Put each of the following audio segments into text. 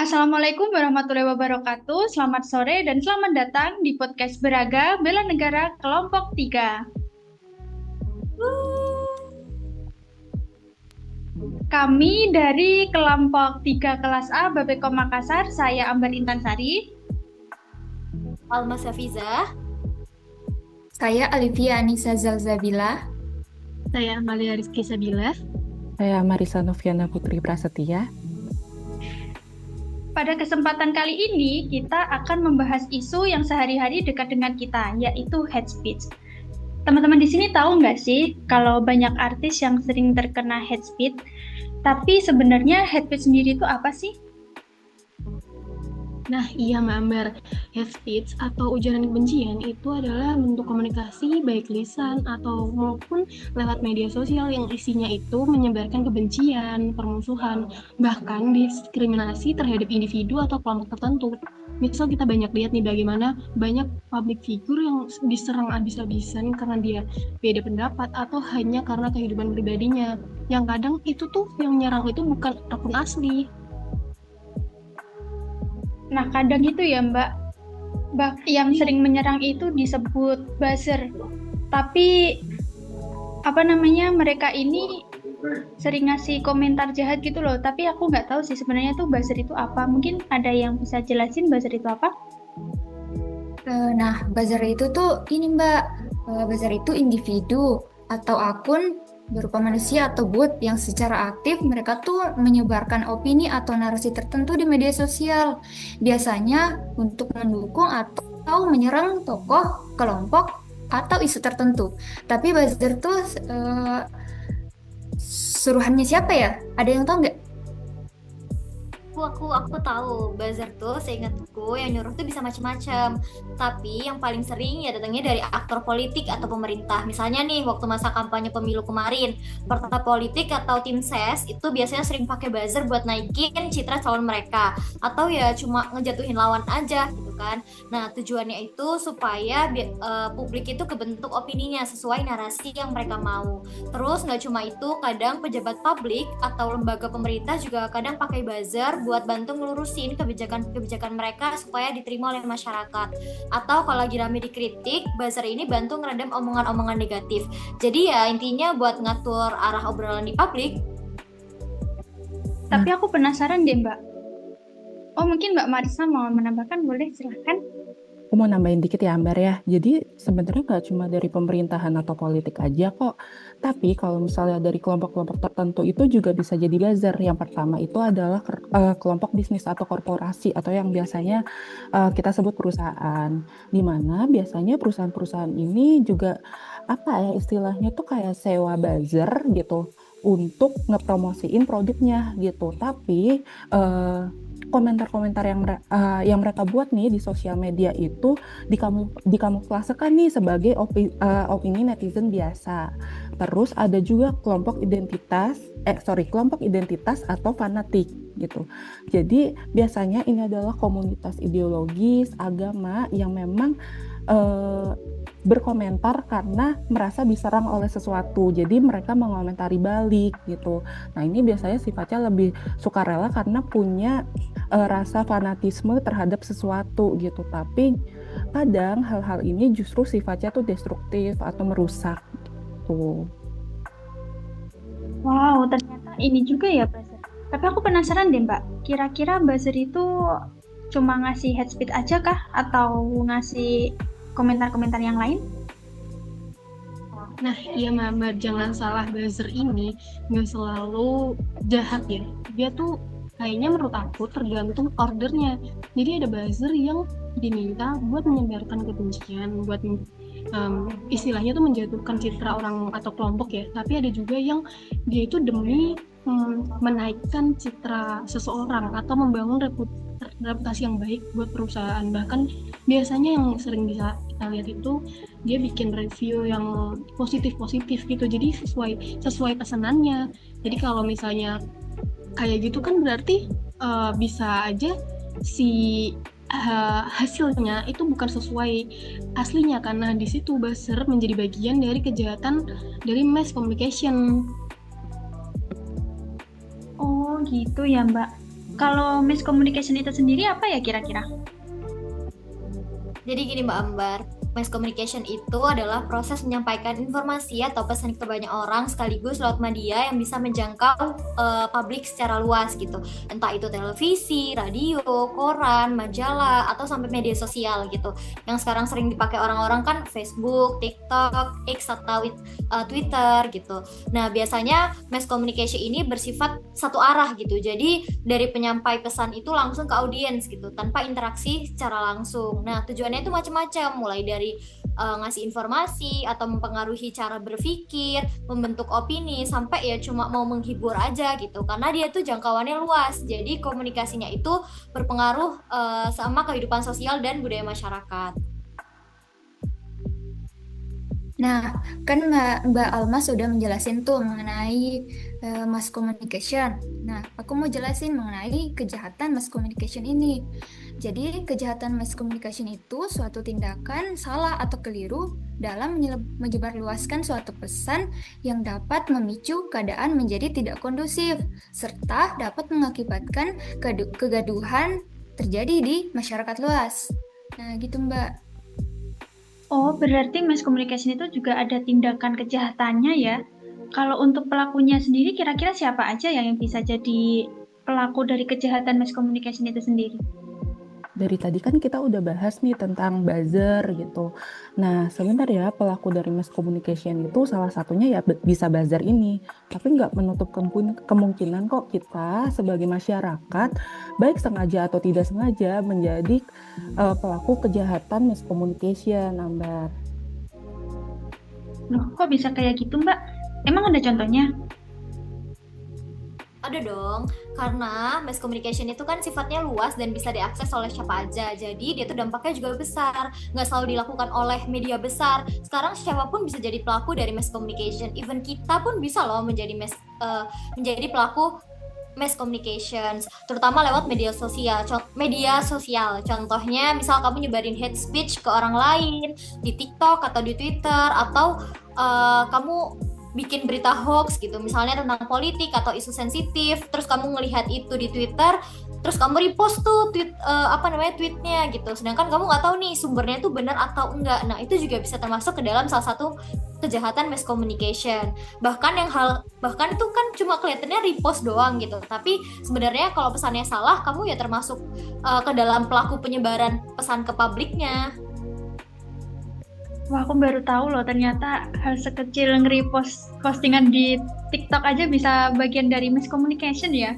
Assalamualaikum warahmatullahi wabarakatuh. Selamat sore dan selamat datang di podcast Beraga Bela Negara Kelompok 3. Kami dari kelompok 3 kelas A Babekom Makassar, saya Ambar Intansari. Alma Safiza. Saya Olivia Anissa Zalzabila. Saya Amalia Rizky Sabila. Saya Marisa Noviana Putri Prasetya. Pada kesempatan kali ini, kita akan membahas isu yang sehari-hari dekat dengan kita, yaitu hate speech. Teman-teman di sini tahu nggak sih kalau banyak artis yang sering terkena hate speech? Tapi sebenarnya hate speech sendiri itu apa sih? Nah, iya Mbak Amber, hate speech atau ujaran kebencian itu adalah bentuk komunikasi baik lisan atau maupun lewat media sosial yang isinya itu menyebarkan kebencian, permusuhan, bahkan diskriminasi terhadap individu atau kelompok tertentu. Misal kita banyak lihat nih bagaimana banyak public figure yang diserang habis-habisan karena dia beda pendapat atau hanya karena kehidupan pribadinya. Yang kadang itu tuh yang nyerang itu bukan akun asli. Nah, kadang itu ya Mbak, yang sering menyerang itu disebut buzzer. Tapi mereka ini sering ngasih komentar jahat gitu loh. Tapi aku nggak tahu sih sebenarnya tuh buzzer itu apa. Mungkin ada yang bisa jelasin buzzer itu apa? Nah, buzzer itu tuh ini Mbak. Buzzer itu individu atau akun berupa manusia atau bot yang secara aktif mereka tuh menyebarkan opini atau narasi tertentu di media sosial. Biasanya untuk mendukung atau menyerang tokoh, kelompok, atau isu tertentu. Tapi buzzer tuh suruhannya siapa ya? Ada yang tahu nggak? Aku tahu buzzer tuh seingatku yang nyuruh tuh bisa macam-macam. Tapi yang paling sering ya datangnya dari aktor politik atau pemerintah. Misalnya nih waktu masa kampanye pemilu kemarin, partai politik atau tim ses itu biasanya sering pakai buzzer buat naikin citra calon mereka atau ya cuma ngejatuhin lawan aja gitu kan. Nah, tujuannya itu supaya publik itu kebentuk opininya sesuai narasi yang mereka mau. Terus nggak cuma itu, kadang pejabat publik atau lembaga pemerintah juga kadang pakai buzzer buat bantu ngelurusin kebijakan mereka supaya diterima oleh masyarakat. Atau kalau lagi rame dikritik, buzzer ini bantu ngeredam omongan-omongan negatif. Jadi ya intinya buat ngatur arah obrolan di publik. Tapi aku penasaran deh Mbak. Oh, mungkin Mbak Marisa mau menambahkan, boleh silahkan. Aku mau nambahin dikit ya Ambar ya. Jadi sebenarnya nggak cuma dari pemerintahan atau politik aja kok. Tapi kalau misalnya dari kelompok-kelompok tertentu itu juga bisa jadi buzzer. Yang pertama itu adalah kelompok bisnis atau korporasi atau yang biasanya kita sebut perusahaan. Di mana biasanya perusahaan-perusahaan ini juga apa ya istilahnya tuh kayak sewa buzzer gitu untuk ngepromosiin produknya gitu. Tapi komentar-komentar yang mereka buat nih di sosial media itu dikamuflasekan nih sebagai opini netizen biasa. Terus ada juga kelompok identitas atau fanatik gitu. Jadi biasanya ini adalah komunitas ideologis, agama yang memang berkomentar karena merasa diserang oleh sesuatu. Jadi mereka mengomentari balik gitu. Nah, ini biasanya sifatnya lebih sukarela karena punya rasa fanatisme terhadap sesuatu gitu. Tapi kadang hal-hal ini justru sifatnya tuh destruktif atau merusak gitu. Wow, ternyata ini juga ya buzzer. Tapi aku penasaran deh Mbak, kira-kira buzzer itu cuma ngasih hate speech aja kah? Atau ngasih komentar-komentar yang lain? Nah, iya Mbak, jangan salah, buzzer ini nggak selalu jahat ya. Dia tuh kayaknya menurut aku tergantung ordernya. Jadi ada buzzer yang diminta buat menyebarkan kebencian, buat istilahnya tuh menjatuhkan citra orang atau kelompok ya. Tapi ada juga yang dia itu demi menaikkan citra seseorang atau membangun reputasi yang baik buat perusahaan. Bahkan biasanya yang sering bisa kita lihat itu dia bikin review yang positif gitu, jadi sesuai pesanannya. Jadi kalau misalnya kayak gitu kan berarti bisa aja si hasilnya itu bukan sesuai aslinya, karena di situ buzzer menjadi bagian dari kejahatan dari mass communication. Oh gitu ya Mbak. Kalau miscommunication itu sendiri apa ya kira-kira? Jadi gini Mbak Ambar, mass communication itu adalah proses menyampaikan informasi atau pesan ke banyak orang sekaligus lewat media yang bisa menjangkau publik secara luas gitu. Entah itu televisi, radio, koran, majalah, atau sampai media sosial gitu. Yang sekarang sering dipakai orang-orang kan Facebook, TikTok, X atau Twitter gitu. Nah, biasanya mass communication ini bersifat satu arah gitu. Jadi dari penyampai pesan itu langsung ke audiens gitu, tanpa interaksi secara langsung. Nah, tujuannya itu macam-macam, mulai dari ngasih informasi atau mempengaruhi cara berpikir, membentuk opini, sampai ya cuma mau menghibur aja gitu. Karena dia tuh jangkauannya luas, jadi komunikasinya itu berpengaruh sama kehidupan sosial dan budaya masyarakat. Nah, kan Mbak Alma sudah menjelasin tuh mengenai mass communication. Nah, aku mau jelasin mengenai kejahatan mass communication ini. Jadi, kejahatan mass communication itu suatu tindakan salah atau keliru dalam menyebarluaskan suatu pesan yang dapat memicu keadaan menjadi tidak kondusif, serta dapat mengakibatkan kegaduhan terjadi di masyarakat luas. Nah, gitu Mbak. Oh, berarti miscommunication itu juga ada tindakan kejahatannya ya. Kalau untuk pelakunya sendiri, kira-kira siapa aja ya yang bisa jadi pelaku dari kejahatan miscommunication itu sendiri? Dari tadi kan kita udah bahas nih tentang buzzer gitu. Nah, sebenarnya pelaku dari miscommunication itu salah satunya ya bisa buzzer ini. Tapi nggak menutup kemungkinan kok kita sebagai masyarakat, baik sengaja atau tidak sengaja, menjadi pelaku kejahatan miscommunication, Ambar. Loh, kok bisa kayak gitu, Mbak? Emang ada contohnya? Ada dong, karena mass communication itu kan sifatnya luas dan bisa diakses oleh siapa aja. Jadi dia tuh dampaknya juga besar, nggak selalu dilakukan oleh media besar. Sekarang siapapun bisa jadi pelaku dari mass communication. Even kita pun bisa loh menjadi pelaku mass communications, terutama lewat media sosial. Contohnya, misal kamu nyebarin hate speech ke orang lain di TikTok atau di Twitter, atau kamu bikin berita hoax gitu, misalnya tentang politik atau isu sensitif, terus kamu ngelihat itu di Twitter, terus kamu repost tuh tweetnya gitu, sedangkan kamu nggak tahu nih sumbernya itu benar atau enggak. Nah, itu juga bisa termasuk ke dalam salah satu kejahatan mass communication. Bahkan itu kan cuma kelihatannya repost doang gitu, tapi sebenarnya kalau pesannya salah, kamu ya termasuk ke dalam pelaku penyebaran pesan ke publiknya. Wah, aku baru tahu loh, ternyata hal sekecil nge-repost postingan di TikTok aja bisa bagian dari miscommunication ya.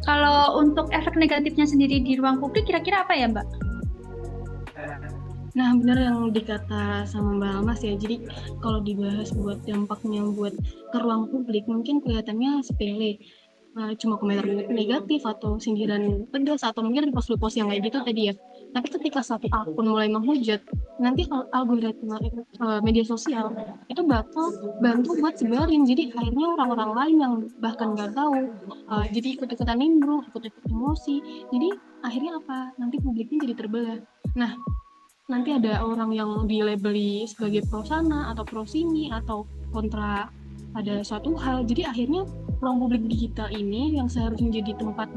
Kalau untuk efek negatifnya sendiri di ruang publik, kira-kira apa ya, Mbak? Nah, benar yang dikata sama Mbak Almas ya. Jadi kalau dibahas buat dampaknya buat ke ruang publik, mungkin kelihatannya sepele. Cuma komentar negatif atau sindiran pedas atau mungkin repost yang kayak gitu tadi ya. Tapi ketika satu akun mulai menghujat, nanti algoritma media sosial itu bakal bantu buat sebarin. Jadi akhirnya orang-orang lain yang bahkan nggak tahu, jadi ikut-ikutan nimbrung, ikut-ikut emosi. Jadi akhirnya apa? Nanti publiknya jadi terbelah. Nah, nanti ada orang yang dilabeli sebagai pro sana atau pro sini atau kontra pada suatu hal. Jadi akhirnya ruang publik digital ini yang seharusnya jadi tempat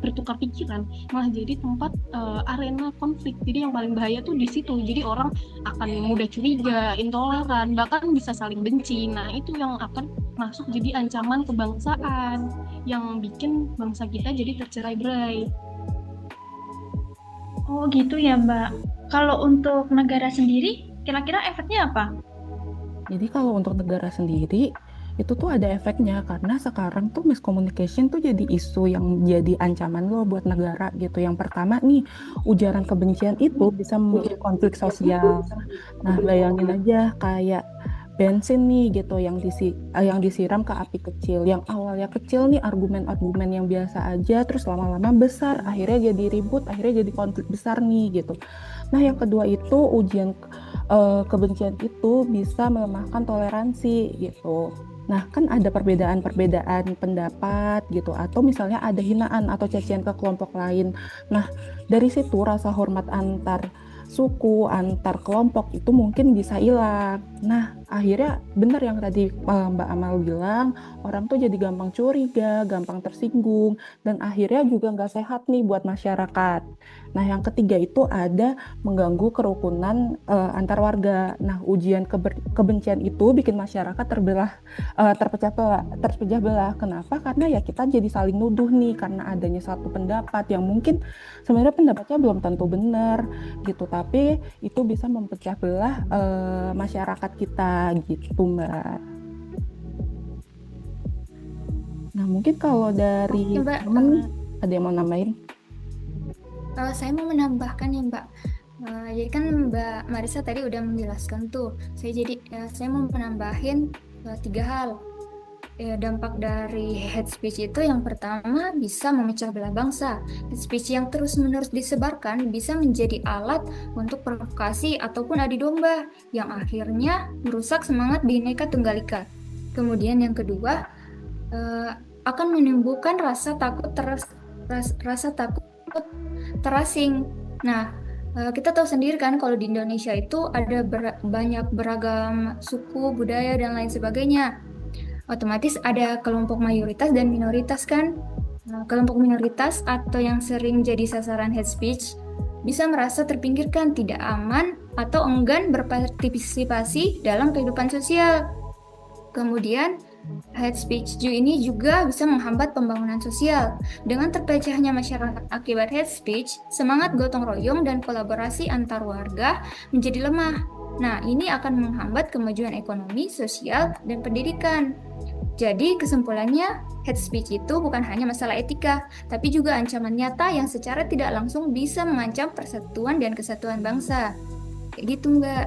bertukar pikiran malah jadi tempat arena konflik. Jadi yang paling bahaya tuh di situ. Jadi orang akan mudah curiga, intoleran, bahkan bisa saling benci. Nah, itu yang akan masuk jadi ancaman kebangsaan yang bikin bangsa kita jadi tercerai-berai. Oh gitu ya, Mbak. Kalau untuk negara sendiri, kira-kira efeknya apa? Jadi kalau untuk negara sendiri, itu tuh ada efeknya karena sekarang tuh miscommunication tuh jadi isu yang jadi ancaman loh buat negara gitu. Yang pertama nih, ujaran kebencian itu bisa memicu konflik sosial. Nah, bayangin aja kayak bensin nih gitu yang disiram ke api kecil. Yang awalnya kecil nih argumen-argumen yang biasa aja, terus lama-lama besar, akhirnya jadi ribut, akhirnya jadi konflik besar nih gitu. Nah, yang kedua itu kebencian itu bisa melemahkan toleransi gitu. Nah, kan ada perbedaan pendapat gitu, atau misalnya ada hinaan atau cacian ke kelompok lain. Nah, dari situ rasa hormat antar suku, antar kelompok itu mungkin bisa hilang. Nah, akhirnya benar yang tadi Mbak Amal bilang, orang tuh jadi gampang curiga, gampang tersinggung, dan akhirnya juga nggak sehat nih buat masyarakat. Nah, yang ketiga itu ada mengganggu kerukunan antar warga. Nah, ujian kebencian itu bikin masyarakat terpecah belah. Kenapa? Karena ya kita jadi saling nuduh nih karena adanya satu pendapat yang mungkin sebenarnya pendapatnya belum tentu benar gitu, tapi itu bisa memecah belah masyarakat kita gitu, Mbak. Nah, mungkin kalau dari Oke, Mbak. temen ada yang mau nambahin? Saya mau menambahkan ya Mbak. Jadi kan Mbak Marisa tadi udah menjelaskan tuh. Saya mau menambahin 3 hal. Dampak dari hate speech itu yang pertama bisa memecah belah bangsa. Hate speech yang terus-menerus disebarkan bisa menjadi alat untuk provokasi ataupun adu domba yang akhirnya merusak semangat Bhinneka Tunggal Ika. Kemudian yang kedua, akan menimbulkan rasa takut terasing. Nah, kita tahu sendiri kan kalau di Indonesia itu ada banyak beragam suku, budaya, dan lain sebagainya. Otomatis ada kelompok mayoritas dan minoritas kan. Nah, kelompok minoritas atau yang sering jadi sasaran hate speech bisa merasa terpinggirkan, tidak aman, atau enggan berpartisipasi dalam kehidupan sosial. Kemudian, hate speech ini juga bisa menghambat pembangunan sosial. Dengan terpecahnya masyarakat akibat hate speech, semangat gotong royong dan kolaborasi antar warga menjadi lemah. Nah, ini akan menghambat kemajuan ekonomi, sosial, dan pendidikan. Jadi, kesimpulannya, hate speech itu bukan hanya masalah etika, tapi juga ancaman nyata yang secara tidak langsung bisa mengancam persatuan dan kesatuan bangsa. Kayak gitu, Mbak.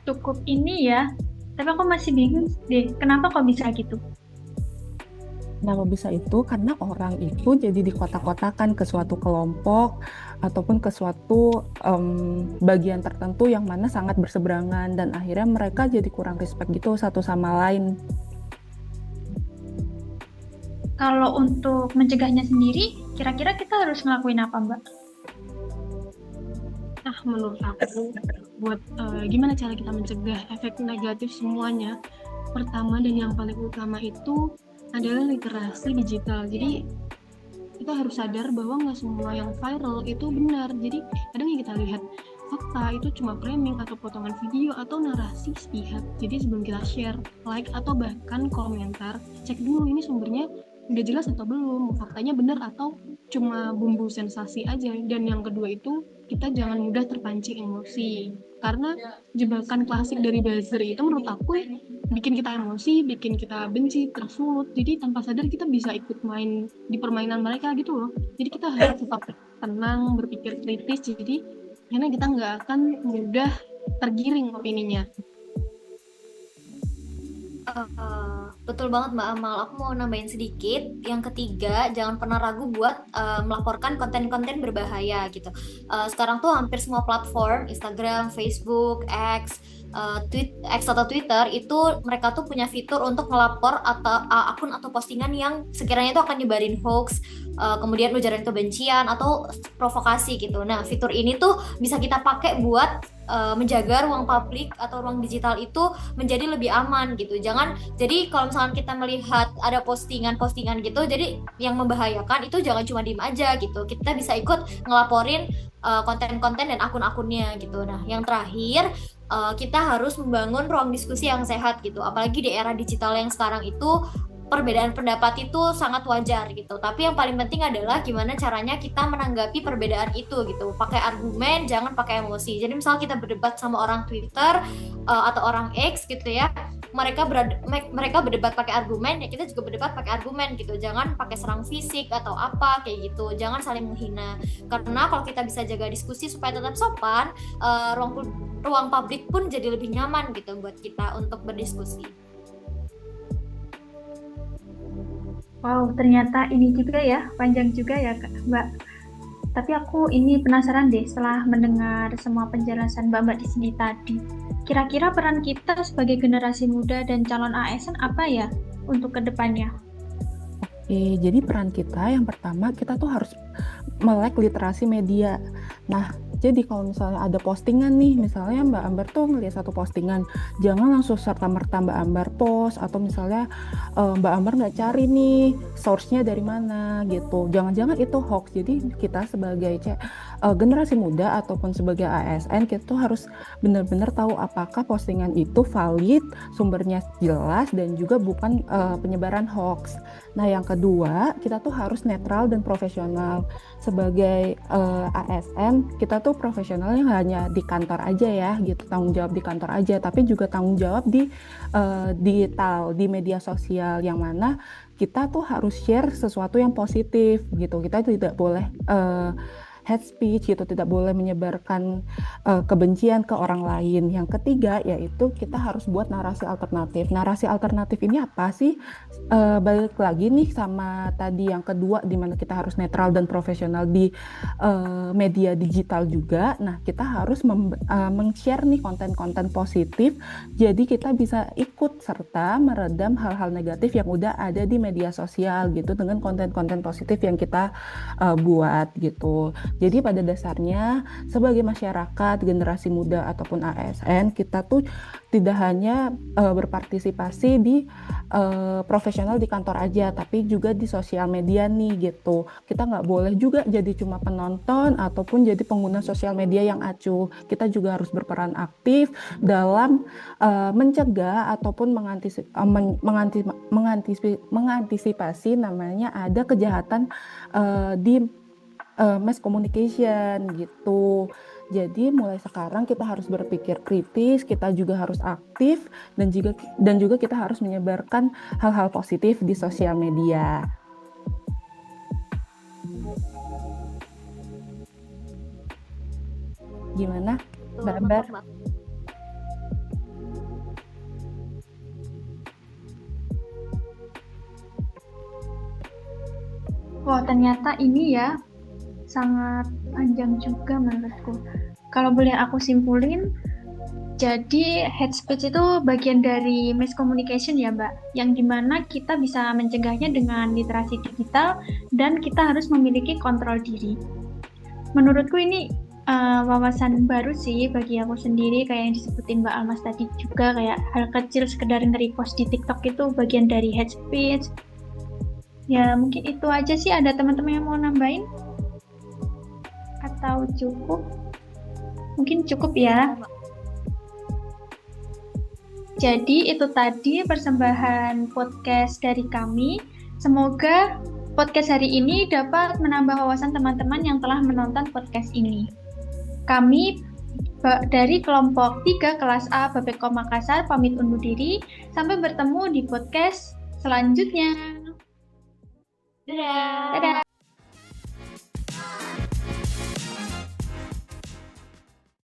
Cukup ini ya. Tapi aku masih bingung deh, kenapa kok bisa gitu? Kenapa bisa itu? Karena orang itu jadi dikotak-kotakan ke suatu kelompok ataupun ke suatu bagian tertentu yang mana sangat berseberangan, dan akhirnya mereka jadi kurang respect gitu satu sama lain. Kalau untuk mencegahnya sendiri, kira-kira kita harus ngelakuin apa, Mbak? Nah, menurut aku, buat gimana cara kita mencegah efek negatif semuanya, pertama dan yang paling utama itu adalah literasi digital. Jadi kita harus sadar bahwa nggak semua yang viral itu benar. Jadi kadang yang kita lihat fakta itu cuma framing atau potongan video atau narasi sepihak. Jadi sebelum kita share, like, atau bahkan komentar, cek dulu ini sumbernya udah jelas atau belum, faktanya benar atau cuma bumbu sensasi aja. Dan yang kedua itu, kita jangan mudah terpancing emosi, karena jebakan klasik dari buzzer itu menurut aku bikin kita emosi, bikin kita benci, tersulut. Jadi tanpa sadar kita bisa ikut main di permainan mereka gitu loh. Jadi kita harus tetap tenang, berpikir kritis, jadi karena kita nggak akan mudah tergiring opininya. Betul banget Mbak Amal. Aku mau nambahin sedikit. Yang ketiga, jangan pernah ragu buat melaporkan konten-konten berbahaya gitu. Sekarang tuh hampir semua platform, Instagram, Facebook, X atau Twitter itu mereka tuh punya fitur untuk ngelapor atau akun atau postingan yang sekiranya itu akan nyebarin hoax, kemudian ujaran kebencian atau provokasi gitu. Nah, fitur ini tuh bisa kita pakai buat menjaga ruang publik atau ruang digital itu menjadi lebih aman gitu. Jadi kalau misalkan kita melihat ada postingan-postingan gitu, jadi yang membahayakan itu jangan cuma diem aja gitu. Kita bisa ikut ngelaporin konten-konten dan akun-akunnya gitu. Nah, yang terakhir kita harus membangun ruang diskusi yang sehat gitu. Apalagi di era digital yang sekarang itu perbedaan pendapat itu sangat wajar gitu. Tapi yang paling penting adalah gimana caranya kita menanggapi perbedaan itu gitu. Pakai argumen, jangan pakai emosi. Jadi misal kita berdebat sama orang Twitter atau orang X gitu ya, mereka berdebat pakai argumen, ya kita juga berdebat pakai argumen gitu. Jangan pakai serang fisik atau apa kayak gitu. Jangan saling menghina. Karena kalau kita bisa jaga diskusi supaya tetap sopan, ruang publik pun jadi lebih nyaman gitu buat kita untuk berdiskusi. Wow, ternyata ini juga ya, panjang juga ya Mbak. Tapi aku ini penasaran deh setelah mendengar semua penjelasan Mbak-Mbak di sini tadi. Kira-kira peran kita sebagai generasi muda dan calon ASN apa ya untuk kedepannya? Oke, jadi peran kita yang pertama kita tuh harus melek literasi media. Nah, jadi kalau misalnya ada postingan nih, misalnya Mbak Ambar tuh ngelihat satu postingan, jangan langsung serta-merta Mbak Ambar post, atau misalnya Mbak Ambar nggak cari nih source-nya dari mana gitu. Jangan-jangan itu hoax. Jadi kita sebagai generasi muda ataupun sebagai ASN, kita tuh harus benar-benar tahu apakah postingan itu valid, sumbernya jelas, dan juga bukan penyebaran hoax. Nah, yang kedua, kita tuh harus netral dan profesional. Sebagai ASN, kita tuh profesionalnya hanya di kantor aja ya, gitu, tanggung jawab di kantor aja, tapi juga tanggung jawab di digital, di media sosial, yang mana kita tuh harus share sesuatu yang positif gitu. Kita tidak boleh hate speech gitu, tidak boleh menyebarkan kebencian ke orang lain. Yang ketiga yaitu kita harus buat narasi alternatif. Narasi alternatif ini apa sih? Balik lagi nih sama tadi yang kedua, di mana kita harus netral dan profesional di media digital juga. Nah, kita harus men-share nih konten-konten positif. Jadi kita bisa ikut serta meredam hal-hal negatif yang udah ada di media sosial gitu, dengan konten-konten positif yang kita buat gitu. Jadi pada dasarnya sebagai masyarakat, generasi muda ataupun ASN, kita tuh tidak hanya berpartisipasi di profesional di kantor aja, tapi juga di sosial media nih gitu. Kita nggak boleh juga jadi cuma penonton ataupun jadi pengguna sosial media yang acuh. Kita juga harus berperan aktif dalam mencegah ataupun mengantisipasi namanya ada kejahatan di mass communication gitu. Jadi mulai sekarang kita harus berpikir kritis, kita juga harus aktif, dan juga kita harus menyebarkan hal-hal positif di sosial media. Gimana, Mbak Ambar? Wah, ternyata ini ya sangat panjang juga menurutku. Kalau boleh aku simpulin, jadi hate speech itu bagian dari miscommunication ya Mbak, yang dimana kita bisa mencegahnya dengan literasi digital dan kita harus memiliki kontrol diri. Menurutku ini wawasan baru sih bagi aku sendiri, kayak yang disebutin Mbak Almas tadi juga, kayak hal kecil sekedar nge-repost di TikTok itu bagian dari hate speech. Ya mungkin itu aja sih. Ada teman-teman yang mau nambahin? Atau cukup? Mungkin cukup ya. Jadi itu tadi persembahan podcast dari kami. Semoga podcast hari ini dapat menambah wawasan teman-teman yang telah menonton podcast ini. Kami dari kelompok 3 kelas A Babekkom Makassar pamit undur diri. Sampai bertemu di podcast selanjutnya. Dadah. Dadah.